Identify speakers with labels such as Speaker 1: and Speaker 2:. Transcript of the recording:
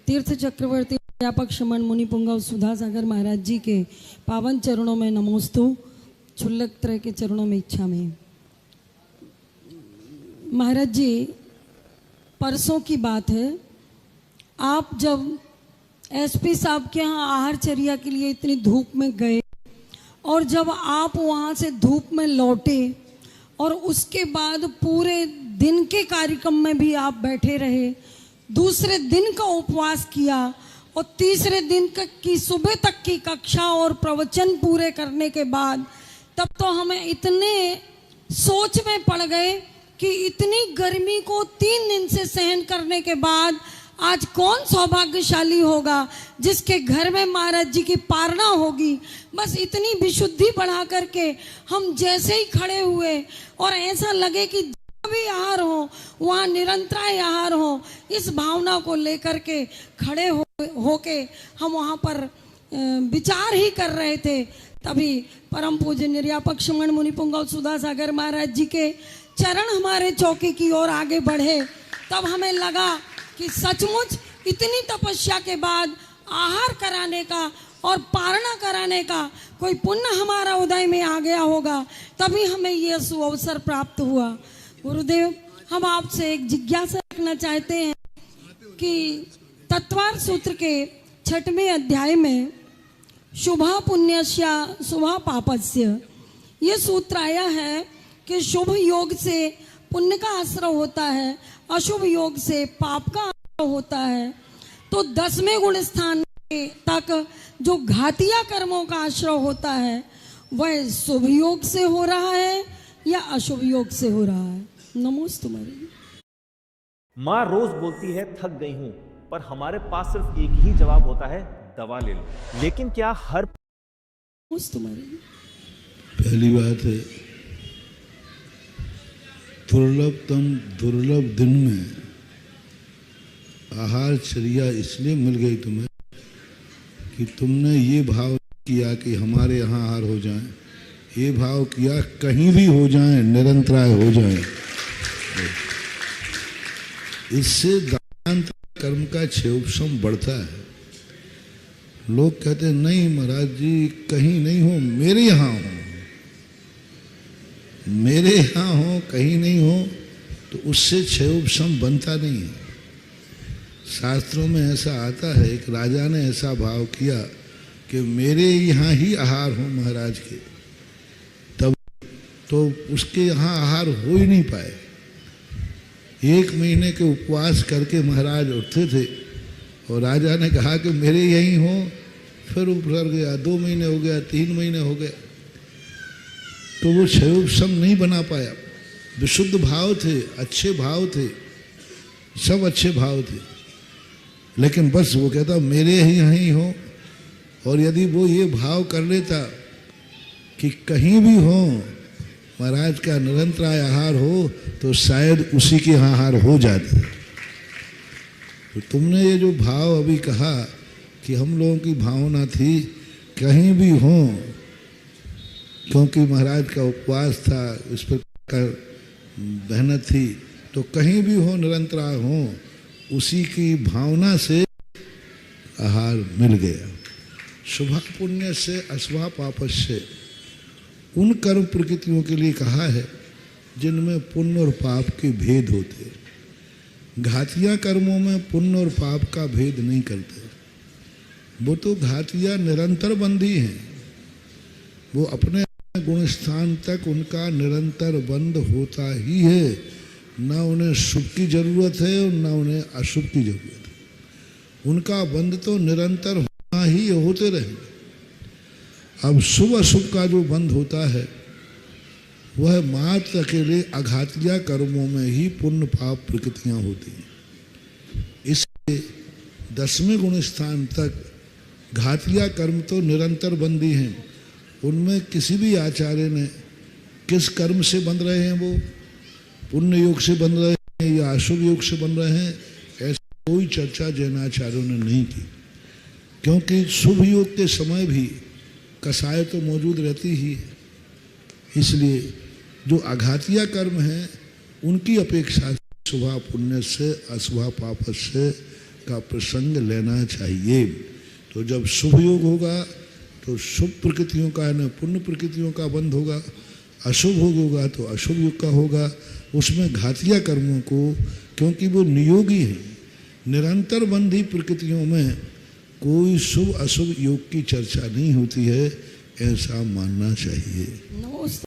Speaker 1: तीर्थ चक्रवर्ती व्यापक शमन मुनि पुंगव सुधा सागर महाराज जी के पावन चरणों में नमोस्तु। क्षुल्लक त्रय के चरणों में इच्छा में। महाराज जी, परसों की बात है, आप जब एसपी साहब के यहाँ आहारचर्या के लिए इतनी धूप में गए और जब आप वहाँ से धूप में लौटे और उसके बाद पूरे दिन के कार्यक्रम में भी आप बैठे रहे, दूसरे दिन का उपवास किया और तीसरे दिन की सुबह तक की कक्षा और प्रवचन पूरे करने के बाद तब तो हमें इतने सोच में पड़ गए कि इतनी गर्मी को 3 दिन से सहन करने के बाद आज कौन सौभाग्यशाली होगा जिसके घर में महाराज जी की पारणा होगी। बस इतनी विशुद्धि बढ़ा करके हम जैसे ही खड़े हुए और ऐसा लगे कि जहाँ भी आहार हो वहाँ निरंतराय आहार हो, इस भावना को लेकर के खड़े होके हम वहाँ पर विचार ही कर रहे थे। तभी परम पूज्य निर्यापक शमन मुनि पुंगव सुधा सागर महाराज जी के चरण हमारे चौकी की ओर आगे बढ़े। तब हमें लगा कि सचमुच इतनी तपस्या के बाद आहार कराने का और पारणा कराने का कोई पुण्य हमारा उदय में आ गया होगा, तभी हमें यह सुअवसर प्राप्त हुआ। गुरुदेव, हम आपसे एक जिज्ञासा रखना चाहते हैं कि तत्वार सूत्र के 6वें अध्याय में शुभा पुण्यस्य शुभा पापस्य ये सूत्र आया है कि शुभ योग से पुण्य का आश्रय होता है, अशुभ योग से पाप का आश्रय होता है। तो 10वें गुण स्थान तक जो घातिया कर्मों का आश्रय होता है वह शुभ योग से हो रहा है या अशुभ योग से हो रहा है। नमोस्तु तुम्हारी
Speaker 2: माँ रोज बोलती है थक गई हूं, पर हमारे पास सिर्फ एक ही जवाब होता है, दवा ले लो। लेकिन क्या हर
Speaker 1: तुम्हारी
Speaker 3: पहली बात है, दुर्लभ दिन में आहारचर्या इसलिए मिल गई तुम्हें कि तुमने ये भाव किया कि हमारे यहाँ आहार हो जाए, ये भाव किया कहीं भी हो जाए, निरंतराय हो जाए। इससे दानांतर कर्म का क्षेपसम बढ़ता है। लोग कहते हैं नहीं महाराज जी कहीं नहीं हो, मेरे यहाँ हो, मेरे यहाँ हो, कहीं नहीं हो, तो उससे क्षेपसम बनता नहीं है। शास्त्रों में ऐसा आता है, एक राजा ने ऐसा भाव किया कि मेरे यहाँ ही आहार हो महाराज के, तब तो उसके यहाँ आहार हो ही नहीं पाए। 1 महीने के उपवास करके महाराज उठते थे और राजा ने कहा कि मेरे यहीं हो, फिर उभर गया, 2 महीने हो गया, 3 महीने हो गए, तो वो क्षयोपशम नहीं बना पाया। विशुद्ध भाव थे, अच्छे भाव थे, सब अच्छे भाव थे, लेकिन बस वो कहता मेरे ही यहीं हो। और यदि वो ये भाव कर लेता कि कहीं भी हो महाराज का निरंतराय आहार हो, तो शायद उसी के यहाँ आहार हो जाते। तो तुमने ये जो भाव अभी कहा कि हम लोगों की भावना थी कहीं भी हो, क्योंकि महाराज का उपवास था, इस प्रकार मेहनत थी, तो कहीं भी हो निरंतराय हो, उसी की भावना से आहार मिल गया। शुभा पुण्य से अशुभा पाप से उन कर्म प्रकृतियों के लिए कहा है जिनमें पुण्य और पाप के भेद होते। घातिया कर्मों में पुण्य और पाप का भेद नहीं करते। वो तो घातिया निरंतर बंदी हैं, वो अपने गुण स्थान तक उनका निरंतर बंद होता ही है। न उन्हें शुभ की जरूरत है और न उन्हें अशुभ की जरूरत है। उनका बंद तो निरंतर होना ही होते रहेंगे। अब शुभ अशुभ का जो बंद होता है वह मात्र अकेले अघातिया कर्मों में ही पुण्य पाप प्रकृतियां होती हैं। इसलिए 10वें गुण स्थान तक घातिया कर्म तो निरंतर बंदी हैं। उनमें किसी भी आचार्य ने किस कर्म से बंध रहे हैं, वो पुण्य योग से बन रहे हैं या अशुभ योग से बन रहे हैं, ऐसी कोई चर्चा जैनाचार्यों ने नहीं की। क्योंकि शुभ योग के समय भी कसाय तो मौजूद रहती ही है। इसलिए जो आघातिया कर्म हैं उनकी अपेक्षा शुभा पुण्य से अशुभा पाप से का प्रसंग लेना चाहिए। तो जब शुभ योग होगा तो शुभ प्रकृतियों का न पुण्य प्रकृतियों का बंध होगा, अशुभ योग होगा तो अशुभ योग का होगा। उसमें घातिया कर्मों को, क्योंकि वो नियोगी है, निरंतर बंधी प्रकृतियों में कोई शुभ अशुभ योग की चर्चा नहीं होती है, ऐसा मानना चाहिए।
Speaker 1: नमोस्तु।